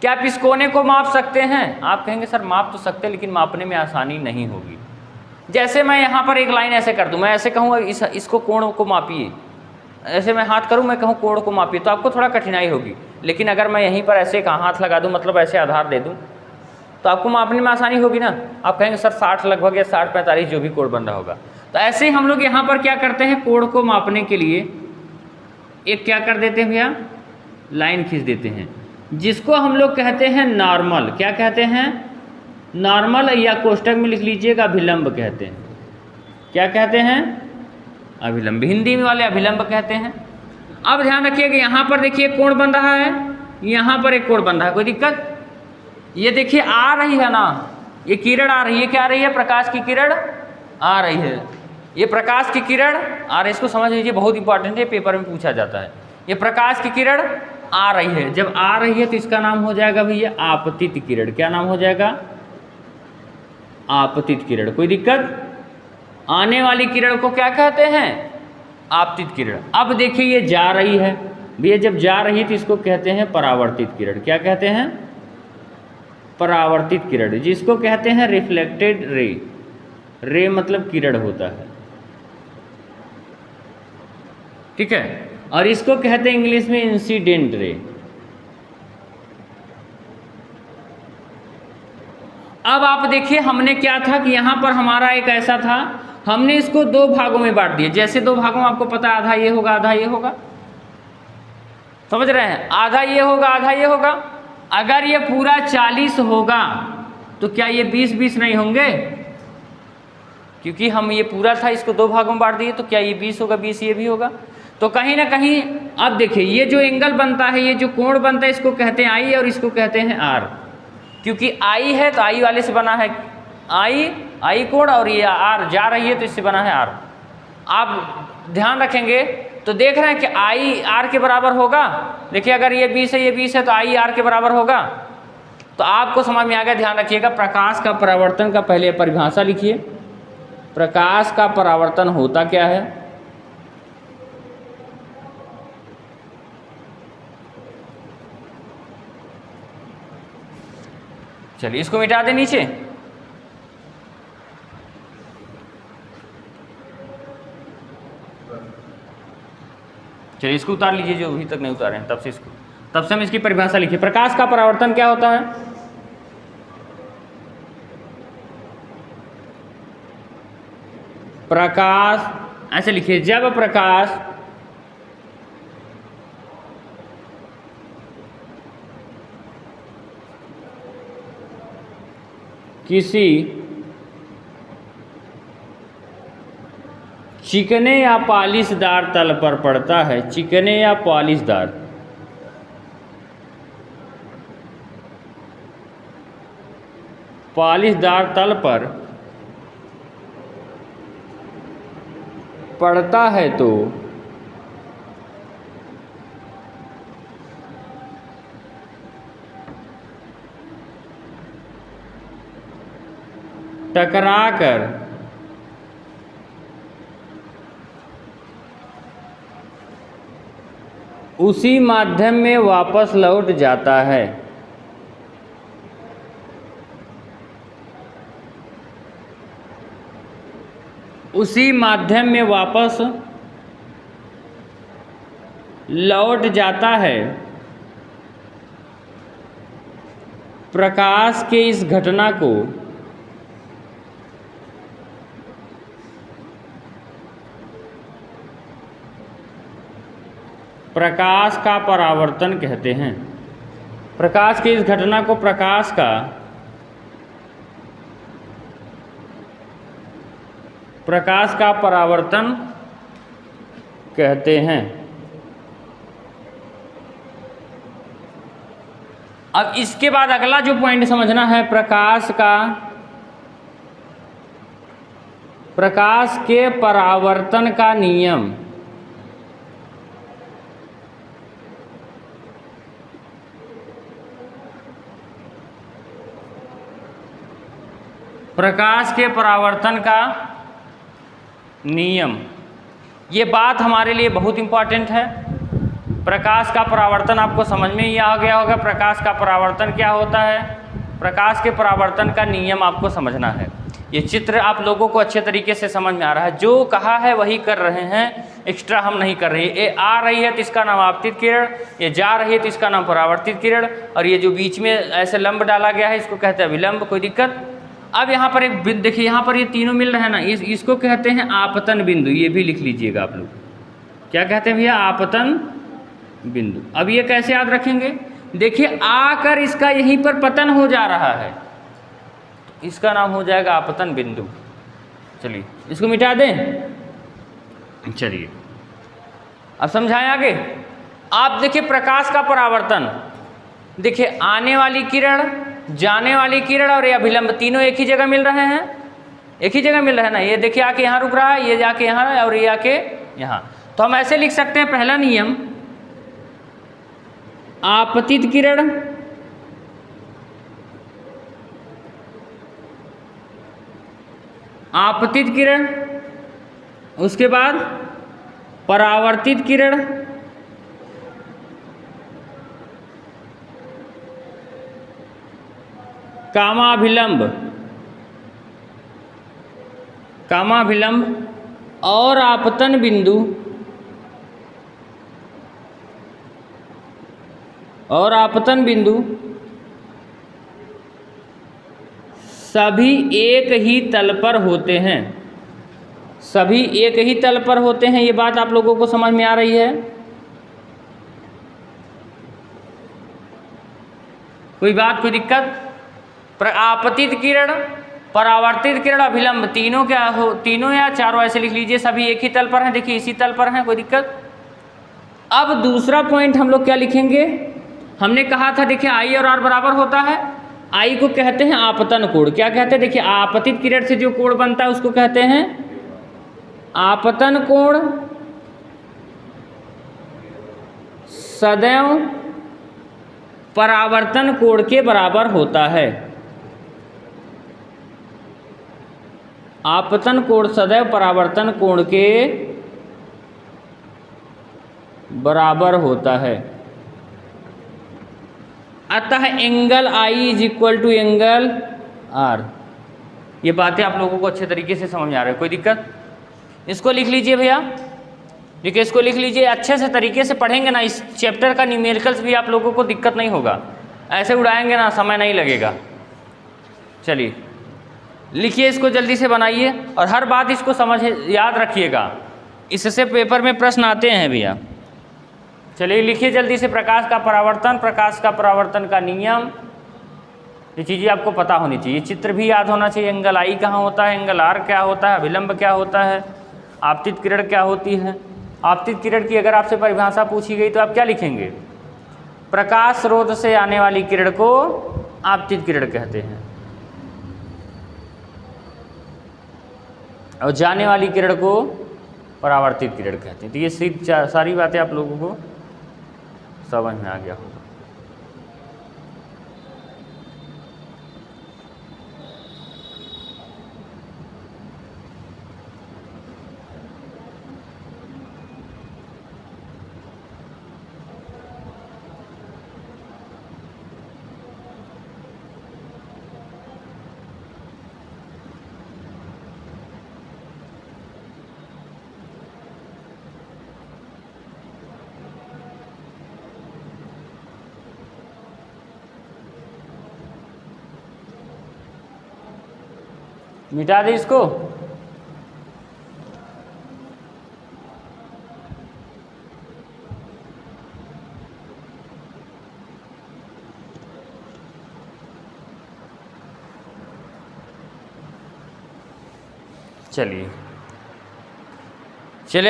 क्या आप इस कोने को माप सकते हैं? आप कहेंगे सर माप तो सकते हैं, लेकिन मापने में आसानी नहीं होगी। जैसे मैं यहाँ पर एक लाइन ऐसे कर दूँ, मैं ऐसे कहूँगा इसको कोण को मापिए, ऐसे मैं हाथ करूँ, मैं कहूँ कोण को मापिए, तो आपको थोड़ा कठिनाई होगी। लेकिन अगर मैं यहीं पर ऐसे हाथ लगा दूँ, मतलब ऐसे आधार दे दूँ, तो आपको मापने में आसानी होगी ना। आप कहेंगे सर 60 लगभग या 60-45 जो भी कोण बन रहा होगा। तो ऐसे ही हम लोग यहाँ पर क्या करते हैं? कोण को मापने के लिए एक क्या कर देते हैं भैया? लाइन खींच देते हैं। जिसको हम लोग कहते हैं नॉर्मल, क्या कहते हैं, नॉर्मल, या कोष्ठक में लिख लीजिएगा अभिलंब कहते हैं। क्या कहते हैं, अभिलंब, हिंदी में वाले अभिलंब कहते हैं। अब ध्यान रखिएगा यहाँ पर देखिए कोण बन रहा है, यहाँ पर एक कोण बन रहा है, कोई दिक्कत, ये देखिए आ रही है ना, ये किरण आ रही है, क्या आ रही है, प्रकाश की किरण आ रही है, ये प्रकाश की किरण आ रही है, इसको समझ लीजिए, बहुत इंपॉर्टेंट है, पेपर में पूछा जाता है। ये प्रकाश की किरण आ रही है, जब आ रही है तो इसका नाम हो जाएगा भैया आपतित किरण। क्या नाम हो जाएगा, आपतित किरण। कोई दिक्कत, आने वाली किरण को क्या कहते हैं, आपतित किरण। अब देखिए ये जा रही है भैया, जब जा रही है तो इसको कहते हैं परावर्तित किरण। क्या कहते हैं, परावर्तित किरण, जिसको कहते हैं रिफ्लेक्टेड रे। रे मतलब किरण होता है, ठीक है, और इसको कहते हैं इंग्लिश में इंसिडेंट रे। अब आप देखिए हमने क्या था कि यहाँ पर हमारा एक ऐसा था, हमने इसको दो भागों में बांट दिया। जैसे दो भागों में आपको पता है, आधा ये होगा आधा ये होगा, समझ रहे हैं, आधा ये होगा आधा ये होगा। अगर ये पूरा 40 होगा तो क्या ये 20-20 नहीं होंगे, क्योंकि हम ये पूरा था इसको दो भागों में बांट दिए, तो क्या ये 20 होगा, 20 ये भी होगा। तो कहीं ना कहीं अब देखिए ये जो एंगल बनता है, ये जो कोण बनता है, इसको कहते हैं आई और इसको कहते हैं आर। क्योंकि आई है तो आई वाले से बना है आई कोण, और ये आर जा रही है तो इससे बना है आर। आप ध्यान रखेंगे तो देख रहे हैं कि आई आर के बराबर होगा। देखिए अगर ये 20 है ये 20 है तो आई आर के बराबर होगा। तो आपको समझ में आ गया। ध्यान रखिएगा, प्रकाश का परावर्तन का पहले परिभाषा लिखिए। प्रकाश का परावर्तन होता क्या है, चलिए इसको मिटा दें नीचे। चलिए इसको उतार लीजिए, जो अभी तक नहीं उतारे हैं तब से हम इसकी परिभाषा लिखिए। प्रकाश का परावर्तन क्या होता है, प्रकाश ऐसे लिखिए, जब प्रकाश किसी चिकने या पॉलिशदार तल पर पड़ता है, चिकने या पॉलिशदार, पॉलिशदार तल पर पड़ता है तो टकराकर उसी माध्यम में वापस लौट जाता है। उसी माध्यम में वापस लौट जाता है। प्रकाश के इस घटना को प्रकाश का परावर्तन कहते हैं। प्रकाश की इस घटना को प्रकाश का परावर्तन कहते हैं। अब इसके बाद अगला जो पॉइंट समझना है, प्रकाश के परावर्तन का नियम। प्रकाश के परावर्तन का नियम, ये बात हमारे लिए बहुत इम्पॉर्टेंट है। प्रकाश का परावर्तन आपको समझ में ही आ गया होगा। प्रकाश का परावर्तन क्या होता है, प्रकाश के परावर्तन का नियम आपको समझना है। ये चित्र आप लोगों को अच्छे तरीके से समझ में आ रहा है। जो कहा है वही कर रहे हैं, एक्स्ट्रा हम नहीं कर रहे। ये आ रही है तो इसका नाम आपतित किरण, ये जा रही है तो इसका नाम परावर्तित किरण, और ये जो बीच में ऐसे लंब डाला गया है इसको कहते हैं अभिलंब। कोई दिक्कत। अब यहाँ पर एक बिंदु देखिए, यहाँ पर ये तीनों मिल रहे हैं ना, इसको कहते हैं आपतन बिंदु। ये भी लिख लीजिएगा आप लोग, क्या कहते हैं भैया, आपतन बिंदु। अब ये कैसे याद रखेंगे, देखिए आकर इसका यहीं पर पतन हो जा रहा है, तो इसका नाम हो जाएगा आपतन बिंदु। चलिए इसको मिटा दें। चलिए अब समझाएं आगे। आप देखिए प्रकाश का परावर्तन, देखिए आने वाली किरण, जाने वाली किरण और ये अभिलंब तीनों एक ही जगह मिल रहे हैं, एक ही जगह मिल रहा है ना। ये देखिए आके यहाँ रुक रहा है, ये जाके यहाँ और ये आके यहाँ। तो हम ऐसे लिख सकते हैं, पहला नियम, आपतित किरण आपतित किरण, उसके बाद परावर्तित किरण, कामाभिलंब और आपतन बिंदु सभी एक ही तल पर होते हैं, सभी एक ही तल पर होते हैं। ये बात आप लोगों को समझ में आ रही है? कोई बात, कोई दिक्कत? आपतित किरण, परावर्तित किरण, अभिलंब तीनों क्या हो, तीनों या चारों ऐसे लिख लीजिए, सभी एक ही तल पर हैं। देखिए इसी तल पर हैं, कोई दिक्कत? अब दूसरा पॉइंट हम लोग क्या लिखेंगे, हमने कहा था देखिए आई और आर बराबर होता है, आई को कहते हैं आपतन कोण। क्या कहते हैं? देखिए आपतित किरण से जो कोण बनता है उसको कहते हैं आपतन कोण। सदैव परावर्तन कोण के बराबर होता है। आपतन कोण सदैव परावर्तन कोण के बराबर होता है। अतः angle I is equal to angle R. ये बातें आप लोगों को अच्छे तरीके से समझ में आ रही है? कोई दिक्कत? इसको लिख लीजिए भैया, देखिए इसको लिख लीजिए। अच्छे से तरीके से पढ़ेंगे ना, इस चैप्टर का न्यूमेरिकल्स भी आप लोगों को दिक्कत नहीं होगा। ऐसे उड़ाएंगे ना, समय नहीं लगेगा। चलिए लिखिए, इसको जल्दी से बनाइए और हर बात इसको समझ याद रखिएगा, इससे पेपर में प्रश्न आते हैं भैया। चलिए लिखिए जल्दी से, प्रकाश का परावर्तन का नियम, ये चीज़ें आपको पता होनी चाहिए। चित्र भी याद होना चाहिए, एंगल आई कहाँ होता है, एंगल आर क्या होता है, अभिलंब क्या होता है, आपतित किरण क्या होती है। आपतित किरण की अगर आपसे परिभाषा पूछी गई तो आप क्या लिखेंगे? प्रकाश स्रोत से आने वाली किरण को आपतित किरण कहते हैं और जाने वाली किरण को परावर्तित किरण कहते हैं। तो ये सारी बातें आप लोगों को समझ में आ गया होगा। मिटा दे इसको। चलिए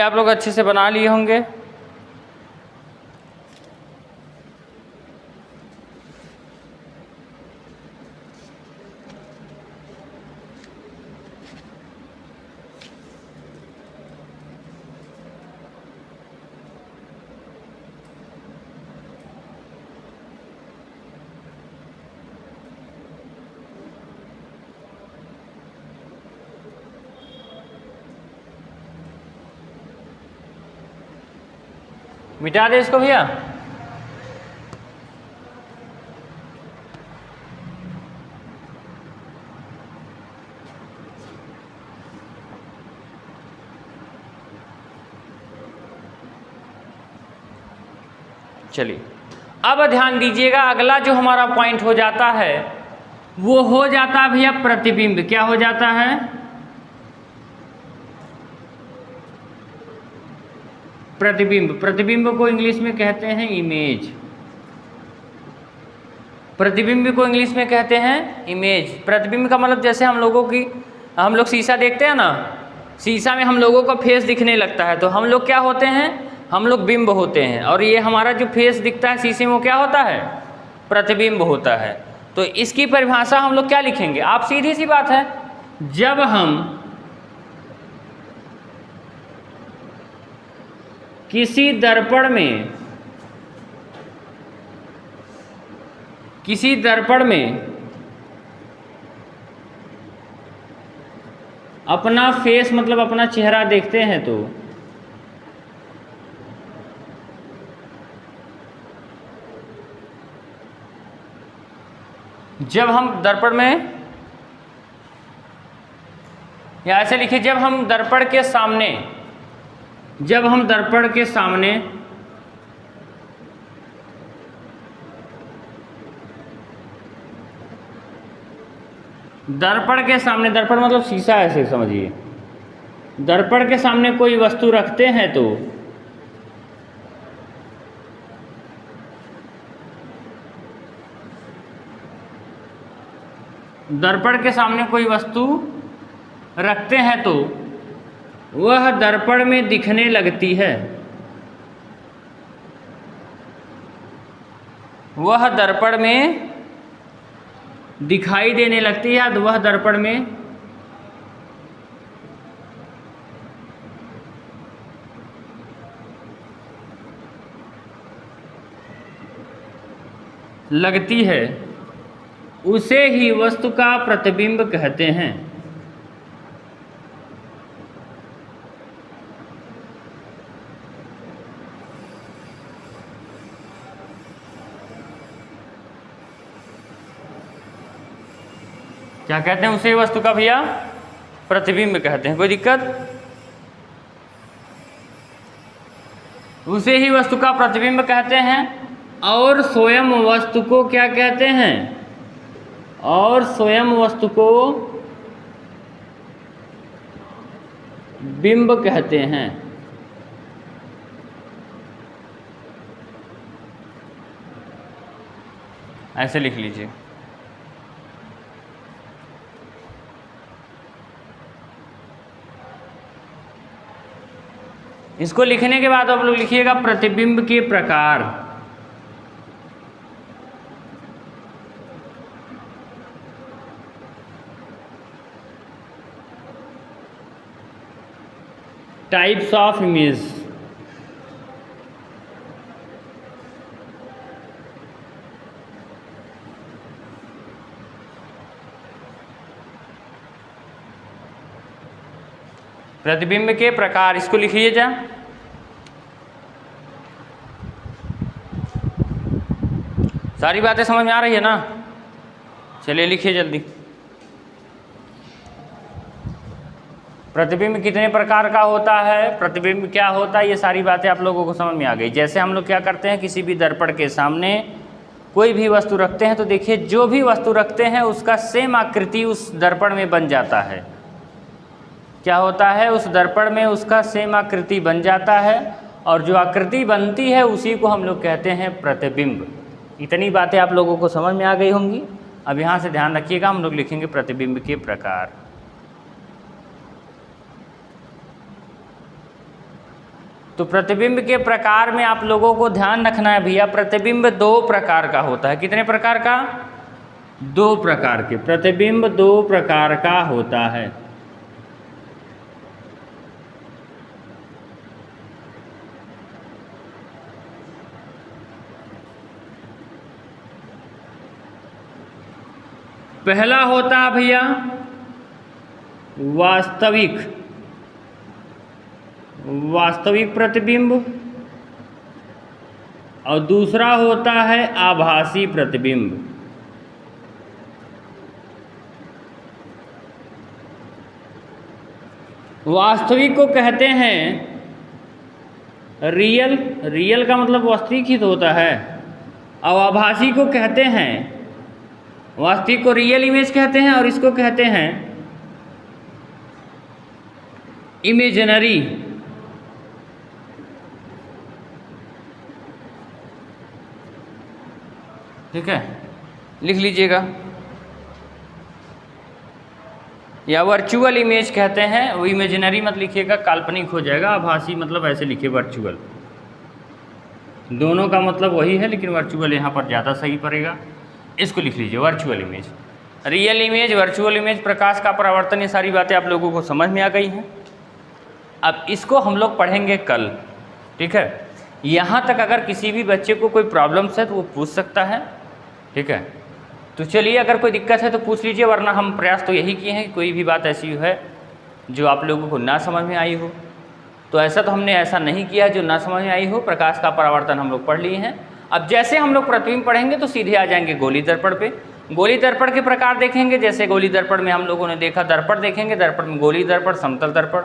आप लोग अच्छे से बना लिए होंगे। मिटा दे इसको भैया। चलिए अब ध्यान दीजिएगा, अगला जो हमारा पॉइंट हो जाता है वो हो जाता है भैया प्रतिबिंब। क्या हो जाता है? प्रतिबिंब। प्रतिबिंब को इंग्लिश में कहते हैं इमेज। प्रतिबिंब को इंग्लिश में कहते हैं इमेज। प्रतिबिंब का मतलब जैसे हम लोग शीशा देखते हैं ना, शीशा में हम लोगों का फेस दिखने लगता है, तो हम लोग क्या होते हैं, हम लोग बिंब होते हैं। और ये हमारा जो फेस दिखता है शीशे में वो क्या होता है, प्रतिबिंब होता है। तो इसकी परिभाषा हम लोग क्या लिखेंगे, आप सीधी सी बात है, जब हम किसी दर्पण में अपना फेस मतलब अपना चेहरा देखते हैं, तो जब हम दर्पण में, या ऐसे लिखिए, जब हम दर्पण के सामने दर्पण मतलब शीशा, ऐसे समझिए, दर्पण के सामने कोई वस्तु रखते हैं, तो दर्पण के सामने कोई वस्तु रखते हैं तो वह दर्पण में दिखने लगती है, वह दर्पण में दिखाई देने लगती है, तो वह दर्पण में लगती है, उसे ही वस्तु का प्रतिबिंब कहते हैं। क्या कहते हैं उसे वस्तु का भैया, प्रतिबिंब कहते हैं। कोई दिक्कत, उसे ही वस्तु का प्रतिबिंब कहते हैं। और स्वयं वस्तु को क्या कहते हैं, और स्वयं वस्तु को बिंब कहते हैं। ऐसे लिख लीजिए। इसको लिखने के बाद आप लोग लिखिएगा प्रतिबिंब के प्रकार। Types of image. प्रतिबिंब के प्रकार, इसको लिखिए जा। सारी बातें समझ में आ रही है ना, चलिए लिखिए जल्दी। प्रतिबिंब कितने प्रकार का होता है, प्रतिबिंब क्या होता है, ये सारी बातें आप लोगों को समझ में आ गई। जैसे हम लोग क्या करते हैं, किसी भी दर्पण के सामने कोई भी वस्तु रखते हैं, तो देखिए जो भी वस्तु रखते हैं उसका सेम आकृति उस दर्पण में बन जाता है। क्या होता है, उस दर्पण में उसका सेम आकृति बन जाता है, और जो आकृति बनती है उसी को हम लोग कहते हैं प्रतिबिंब। इतनी बातें आप लोगों को समझ में आ गई होंगी। अब यहाँ से ध्यान रखिएगा, हम लोग लिखेंगे प्रतिबिंब के प्रकार। तो प्रतिबिंब के प्रकार में आप लोगों को ध्यान रखना है भैया, प्रतिबिंब दो प्रकार का होता है। कितने प्रकार का, दो प्रकार के। प्रतिबिंब दो प्रकार का होता है। पहला होता है भैया वास्तविक प्रतिबिंब, और दूसरा होता है आभासी प्रतिबिंब। वास्तविक को कहते हैं रियल का मतलब वास्तविक ही तो होता है, और आभासी को कहते हैं, वास्तविक को रियल इमेज कहते हैं और इसको कहते हैं इमेजिनरी। ठीक है, लिख लीजिएगा, या वर्चुअल इमेज कहते हैं, वो इमेजिनरी मत लिखिएगा, काल्पनिक हो जाएगा, आभासी मतलब ऐसे लिखिए वर्चुअल, दोनों का मतलब वही है लेकिन वर्चुअल यहाँ पर ज़्यादा सही पड़ेगा, इसको लिख लीजिए virtual image. Real image, virtual image, प्रकाश का परावर्तन, ये सारी बातें आप लोगों को समझ में आ गई हैं। अब इसको हम लोग पढ़ेंगे कल, ठीक है। यहाँ तक अगर किसी भी बच्चे को कोई प्रॉब्लम्स है तो वो पूछ सकता है, ठीक है। तो चलिए अगर कोई दिक्कत है तो पूछ लीजिए, वरना हम प्रयास तो यही किए हैं कि कोई भी बात ऐसी है जो आप लोगों को ना समझ में आई हो, तो ऐसा तो हमने ऐसा नहीं किया जो ना समझ में आई हो। प्रकाश का परावर्तन हम लोग पढ़ लिए हैं। अब जैसे हम लोग प्रतिबिंब पढ़ेंगे तो सीधे आ जाएंगे गोली दर्पण पे। गोली दर्पण के प्रकार देखेंगे, जैसे गोली दर्पण में हम लोगों ने देखा दर्पण देखेंगे, दर्पण में गोली दर्पण, समतल दर्पण।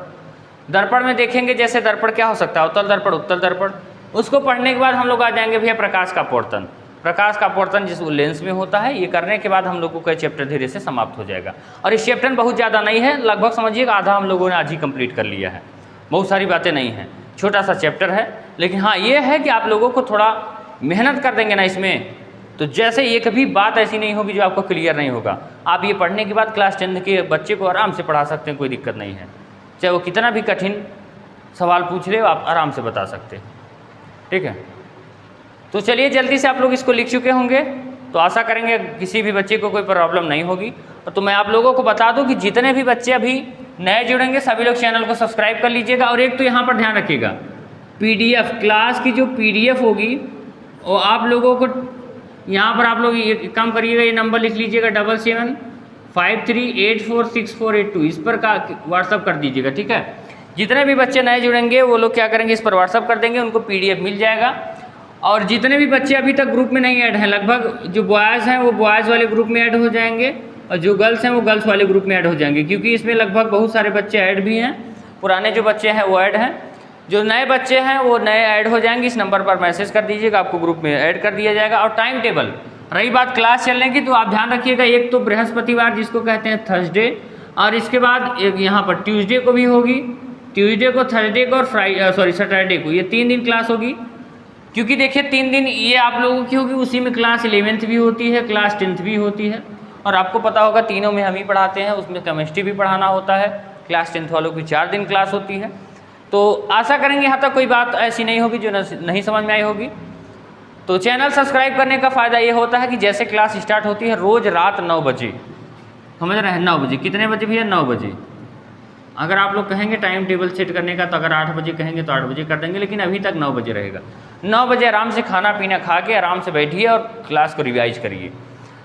दर्पण में देखेंगे जैसे दर्पण क्या हो सकता है, अवतल दर्पण, उत्तल दर्पण। उसको पढ़ने के बाद हम लोग आ जाएंगे भैया प्रकाश का अपवर्तन। प्रकाश का अपवर्तन जिस लेंस में होता है, ये करने के बाद हम लोगों का चैप्टर धीरे से समाप्त हो जाएगा। और इस चैप्टर बहुत ज़्यादा नहीं है, लगभग समझिएगा आधा हम लोगों ने आज ही कंप्लीट कर लिया है, बहुत सारी बातें नहीं हैं, छोटा सा चैप्टर है। लेकिन हाँ ये है कि आप लोगों को थोड़ा मेहनत कर देंगे ना इसमें, तो जैसे एक भी बात ऐसी नहीं होगी जो आपको क्लियर नहीं होगा। आप ये पढ़ने के बाद क्लास 10 के बच्चे को आराम से पढ़ा सकते हैं, कोई दिक्कत नहीं है। चाहे वो कितना भी कठिन सवाल पूछ रहे हो, आप आराम से बता सकते हैं, ठीक है। तो चलिए जल्दी से आप लोग इसको लिख चुके होंगे, तो आशा करेंगे किसी भी बच्चे को कोई प्रॉब्लम नहीं होगी। तो मैं आप लोगों को बता दूं कि जितने भी बच्चे अभी नए जुड़ेंगे सभी लोग चैनल को सब्सक्राइब कर लीजिएगा। और एक तो यहाँ पर ध्यान रखिएगा, PDF क्लास की जो PDF होगी वो आप लोगों को यहाँ पर आप लोग ये काम करिएगा, ये नंबर लिख लीजिएगा 7753846482, इस पर का व्हाट्सअप कर दीजिएगा, ठीक है। जितने भी बच्चे नए जुड़ेंगे वो लोग क्या करेंगे, इस पर व्हाट्सअप कर देंगे, उनको PDF मिल जाएगा। और जितने भी बच्चे अभी तक ग्रुप में नहीं ऐड हैं, लगभग जो बॉयज़ हैं वो बॉयज़ वाले ग्रुप में ऐड हो जाएंगे, और जो गर्ल्स हैं वो गर्ल्स वाले ग्रुप में ऐड हो जाएंगे, क्योंकि इसमें लगभग बहुत सारे बच्चे ऐड भी हैं। पुराने जो बच्चे हैं वो ऐड हैं, जो नए बच्चे हैं वो नए ऐड हो जाएंगे। इस नंबर पर मैसेज कर दीजिएगा, आपको ग्रुप में ऐड कर दिया जाएगा। और टाइम टेबल, रही बात क्लास चलने की, तो आप ध्यान रखिएगा, एक तो बृहस्पतिवार जिसको कहते हैं थर्सडे, और इसके बाद एक यहाँ पर ट्यूसडे को भी होगी, ट्यूसडे को, थर्सडे को और सैटरडे को, ये 3 दिन क्लास होगी। क्योंकि देखिए 3 दिन ये आप लोगों की होगी, उसी में क्लास 11th भी होती है, क्लास 10th भी होती है। और आपको पता होगा तीनों में हम ही पढ़ाते हैं, उसमें केमिस्ट्री भी पढ़ाना होता है, क्लास 10th वालों की 4 दिन क्लास होती है। तो आशा करेंगे यहाँ तक कोई बात ऐसी नहीं होगी जो नहीं समझ में आई होगी। तो चैनल सब्सक्राइब करने का फ़ायदा ये होता है कि जैसे क्लास स्टार्ट होती है रोज़ रात 9 बजे, समझ रहे हैं, 9 बजे, कितने बजे भैया, 9 बजे। अगर आप लोग कहेंगे टाइम टेबल सेट करने का तो अगर 8 बजे कहेंगे तो 8 बजे कर देंगे, लेकिन अभी तक 9 बजे रहेगा। 9 बजे आराम से खाना पीना खा के आराम से बैठिए और क्लास को रिवाइज करिए।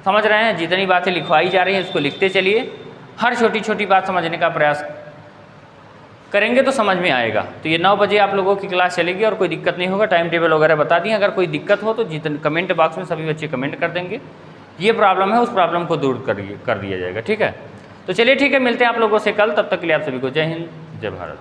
समझ रहे हैं, जितनी बातें लिखवाई जा रही हैं उसको लिखते चलिए, हर छोटी छोटी बात समझने का प्रयास करेंगे तो समझ में आएगा। तो ये 9 बजे आप लोगों की क्लास चलेगी और कोई दिक्कत नहीं होगा। टाइम टेबल वगैरह बता दिए, अगर कोई दिक्कत हो तो जितने कमेंट बॉक्स में सभी बच्चे कमेंट कर देंगे, ये प्रॉब्लम है उस प्रॉब्लम को दूर कर दिया जाएगा, ठीक है। तो चलिए ठीक है, मिलते हैं आप लोगों से कल, तब तक के लिए आप सभी को जय हिंद, जय भारत।